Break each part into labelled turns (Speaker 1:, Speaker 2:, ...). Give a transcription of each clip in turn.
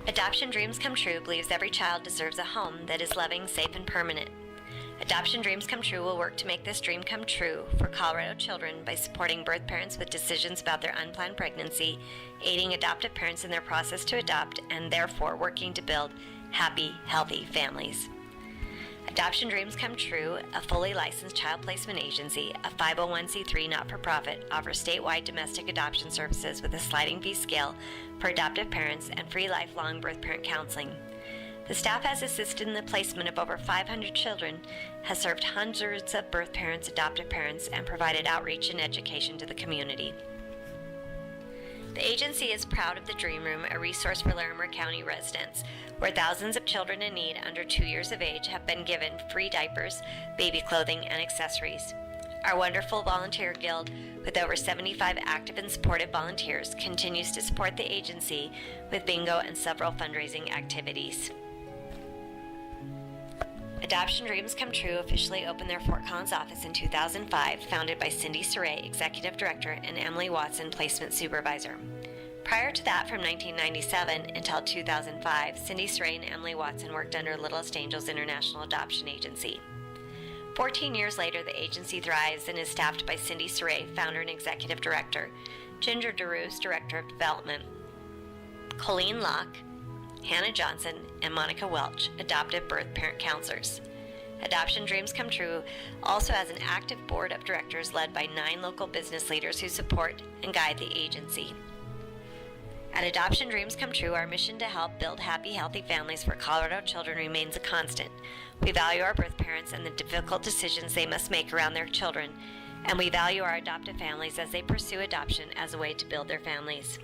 Speaker 1: Adoption Dreams Come True believes every child deserves a home that is loving, safe, and permanent. Adoption Dreams Come True will work to make this dream come true for Colorado children by supporting birth parents with decisions about their unplanned pregnancy, aiding adoptive parents in their process to adopt, and therefore working to build happy, healthy families. Adoption Dreams Come True, a fully licensed child placement agency, a 501c3 not-for-profit, offers statewide domestic adoption services with a sliding fee scale for adoptive parents and free lifelong birth parent counseling. The staff has assisted in the placement of over 500 children, has served hundreds of birth parents, adoptive parents, and provided outreach and education to the community. The agency is proud of the Dream Room, a resource for Larimer County residents, where thousands of children in need under 2 years of age have been given free diapers, baby clothing, and accessories. Our wonderful volunteer guild, with over 75 active and supportive volunteers, continues to support the agency with bingo and several fundraising activities. Adoption Dreams Come True officially opened their Fort Collins office in 2005, founded by Cindy Saray, Executive Director, and Emily Watson, Placement Supervisor. Prior to that, from 1997 until 2005, Cindy Saray and Emily Watson worked under Littlest Angels International Adoption Agency. 14 years later, the agency thrives and is staffed by Cindy Saray, Founder and Executive Director, Ginger DeRoos, Director of Development, Colleen Locke, Hannah Johnson, and Monica Welch, Adoptive Birth Parent Counselors. Adoption Dreams Come True also has an active board of directors led by 9 local business leaders who support and guide the agency. At Adoption Dreams Come True, our mission to help build happy, healthy families for Colorado children remains a constant. We value our birth parents and the difficult decisions they must make around their children, and we value our adoptive families as they pursue adoption as a way to build their families.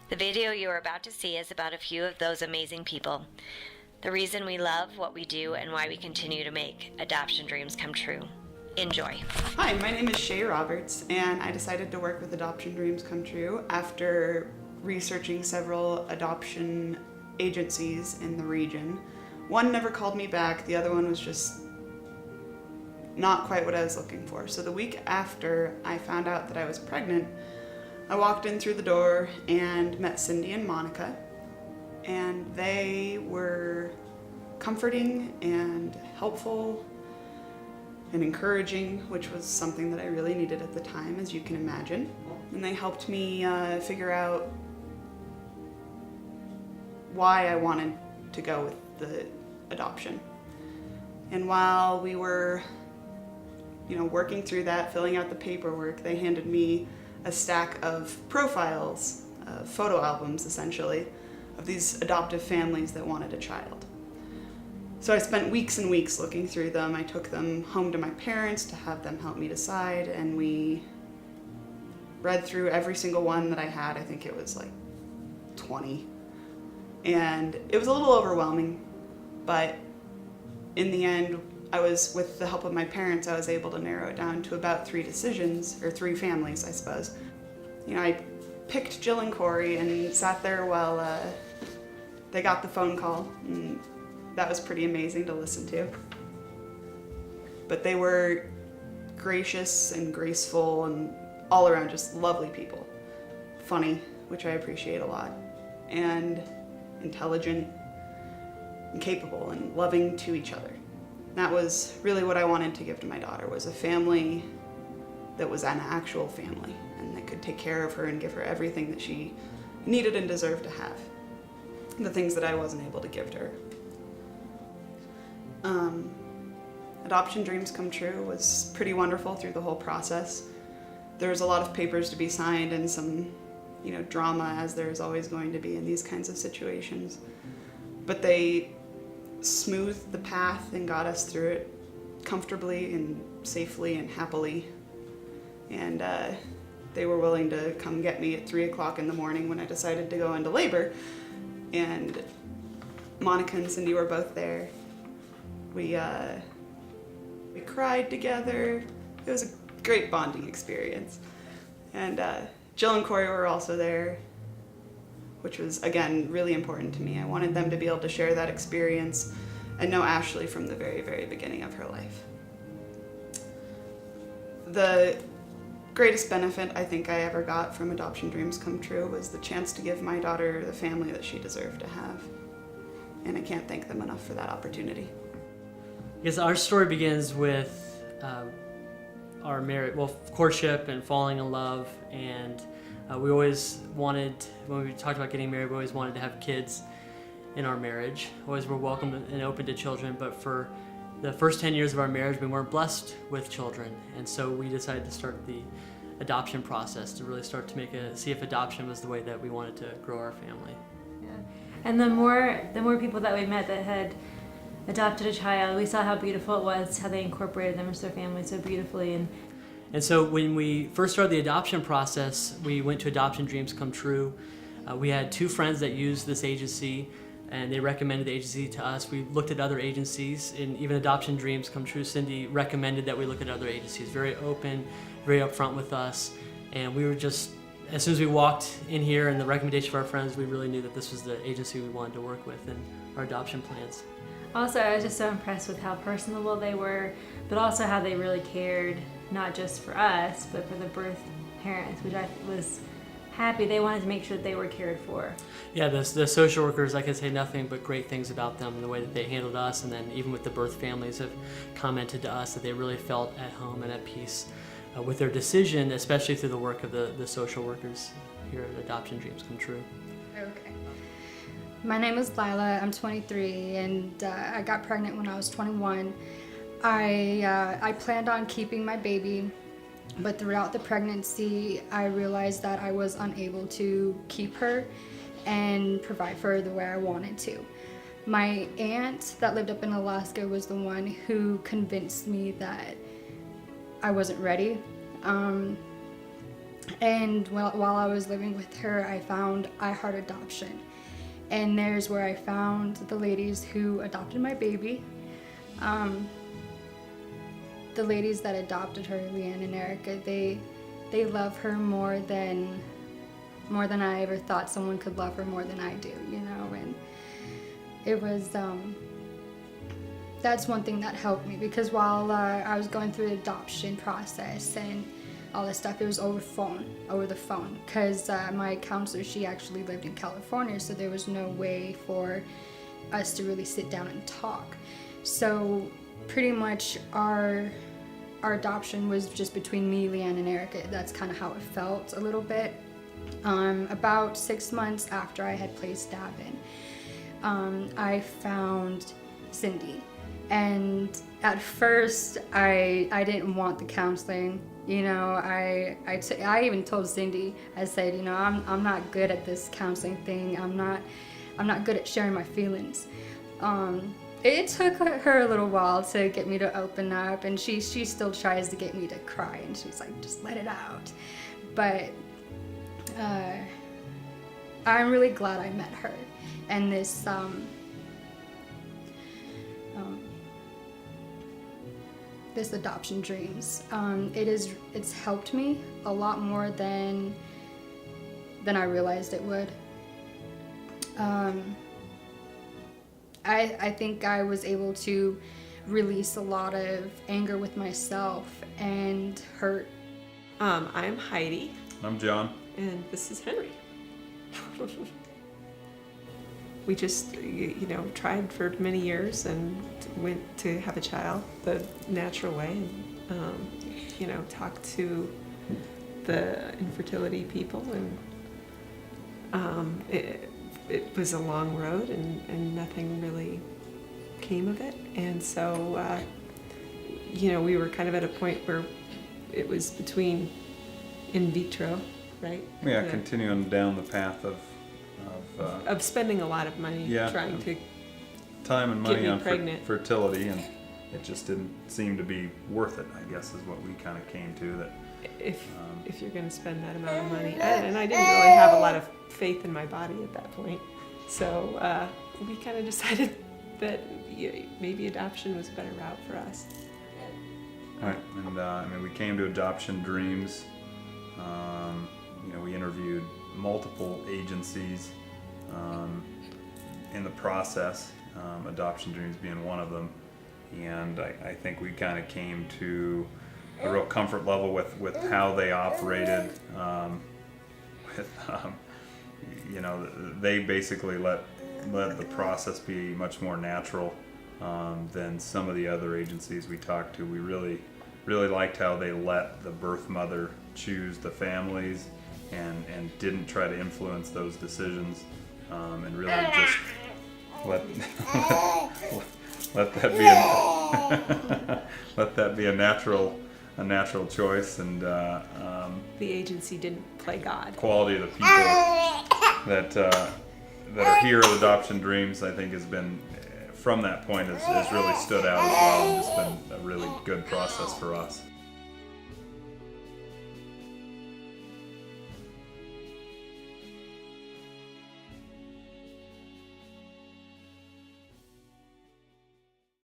Speaker 1: The video you are about to see is about a few of those amazing people. The reason we love what we do and why we continue to make adoption dreams come true. Enjoy.
Speaker 2: Hi, my name is Shay Roberts, and I decided to work with Adoption Dreams Come True after researching several adoption agencies in the region. One never called me back, the other one was just not quite what I was looking for. So the week after I found out that I was pregnant, I walked in through the door and met Cindy and Monica, and they were comforting and helpful and encouraging, which was something that I really needed at the time, as you can imagine. And they helped me figure out why I wanted to go with the adoption. And while we were, working through that, filling out the paperwork, they handed me a stack of profiles, photo albums essentially, of these adoptive families that wanted a child. So I spent weeks and weeks looking through them. I took them home to my parents to have them help me decide, and we read through every single one that I had. I think it was like 20. And it was a little overwhelming, but in the end, with the help of my parents, I was able to narrow it down to about 3 decisions, or 3 families, I suppose. I picked Jill and Corey and sat there while they got the phone call, and that was pretty amazing to listen to. But they were gracious and graceful and all around just lovely people. Funny, which I appreciate a lot, and intelligent and capable and loving to each other. That was really what I wanted to give to my daughter, was a family that was an actual family and that could take care of her and give her everything that she needed and deserved to have. The things that I wasn't able to give to her. Adoption Dreams Come True was pretty wonderful through the whole process. There was a lot of papers to be signed and some, drama, as there's always going to be in these kinds of situations. But they smoothed the path and got us through it comfortably and safely and happily. And they were willing to come get me at 3 o'clock in the morning when I decided to go into labor. And Monica and Cindy were both there. We cried together. It was a great bonding experience. And Jill and Corey were also there, which was, again, really important to me. I wanted them to be able to share that experience and know Ashley from the very, very beginning of her life. The greatest benefit I think I ever got from Adoption Dreams Come True was the chance to give my daughter the family that she deserved to have. And I can't thank them enough for that opportunity.
Speaker 3: Because our story begins with our marriage, well, courtship and falling in love, and we always wanted, when we talked about getting married, we always wanted to have kids in our marriage. Always were welcome and open to children, but for the first 10 years of our marriage, we weren't blessed with children, and so we decided to start the adoption process to really start to see if adoption was the way that we wanted to grow our family.
Speaker 4: Yeah. And the more people that we met that had adopted a child, we saw how beautiful it was, how they incorporated them into their family so beautifully.
Speaker 3: And so when we first started the adoption process, we went to Adoption Dreams Come True. We had 2 friends that used this agency, and they recommended the agency to us. We looked at other agencies, and even Adoption Dreams Come True, Cindy recommended that we look at other agencies. Very open, very upfront with us, and we were just, as soon as we walked in here and the recommendation of our friends, we really knew that this was the agency we wanted to work with in our adoption plans.
Speaker 4: Also, I was just so impressed with how personable they were, but also how they really cared, not just for us, but for the birth parents, which I was happy. They wanted to make sure that they were cared for.
Speaker 3: Yeah, the social workers, I can say nothing but great things about them, the way that they handled us, and then even with the birth families have commented to us that they really felt at home and at peace with their decision, especially through the work of the social workers here at Adoption Dreams Come True.
Speaker 5: Okay. My name is Lila. I'm 23, and I got pregnant when I was 21. I planned on keeping my baby, but throughout the pregnancy, I realized that I was unable to keep her and provide for her the way I wanted to. My aunt that lived up in Alaska was the one who convinced me that I wasn't ready. And while I was living with her, I found iHeart Adoption. And there's where I found the ladies who adopted my baby. The ladies that adopted her, Leanne and Erica, they love her more than I ever thought someone could love her more than I do, you know. And it was that's one thing that helped me, because while I was going through the adoption process and all this stuff, it was over the phone, because my counselor, she actually lived in California, so there was no way for us to really sit down and talk. So pretty much our adoption was just between me, Leanne, and Erica. That's kind of how it felt a little bit. About 6 months after I had placed Davin, I found Cindy, and at first I didn't want the counseling. You know, I even told Cindy, I said, you know, I'm not good at this counseling thing. I'm not good at sharing my feelings. It took her a little while to get me to open up, and she still tries to get me to cry, and she's like, just let it out. But I'm really glad I met her, and this this Adoption Dreams. It's helped me a lot more than I realized it would. I think I was able to release a lot of anger with myself and hurt.
Speaker 6: I'm Heidi.
Speaker 7: I'm John.
Speaker 6: And this is Henry. We just, tried for many years and went to have a child the natural way, and, talked to the infertility people, and it was a long road, and nothing really came of it. And so, we were kind of at a point where it was between in vitro, right?
Speaker 7: Yeah, continuing down the path of
Speaker 6: spending a lot of money trying to
Speaker 7: time and money on
Speaker 6: fertility,
Speaker 7: and it just didn't seem to be worth it, I guess, is what we kind of came to. That
Speaker 6: if you're going to spend that amount of money, and I didn't really have a lot of faith in my body at that point, so we kind of decided that maybe adoption was a better route for us.
Speaker 7: Right, and I mean, we came to Adoption Dreams. We interviewed multiple agencies in the process, Adoption Dreams being one of them, and I think we kind of came to a real comfort level with how they operated. They basically let the process be much more natural than some of the other agencies we talked to. We really liked how they let the birth mother choose the families and didn't try to influence those decisions, and really just let that be a natural choice, and
Speaker 6: The agency didn't play God.
Speaker 7: quality of the people that are here at Adoption Dreams, I think, has been, from that point, has really stood out as well, and it's been a really good process for us.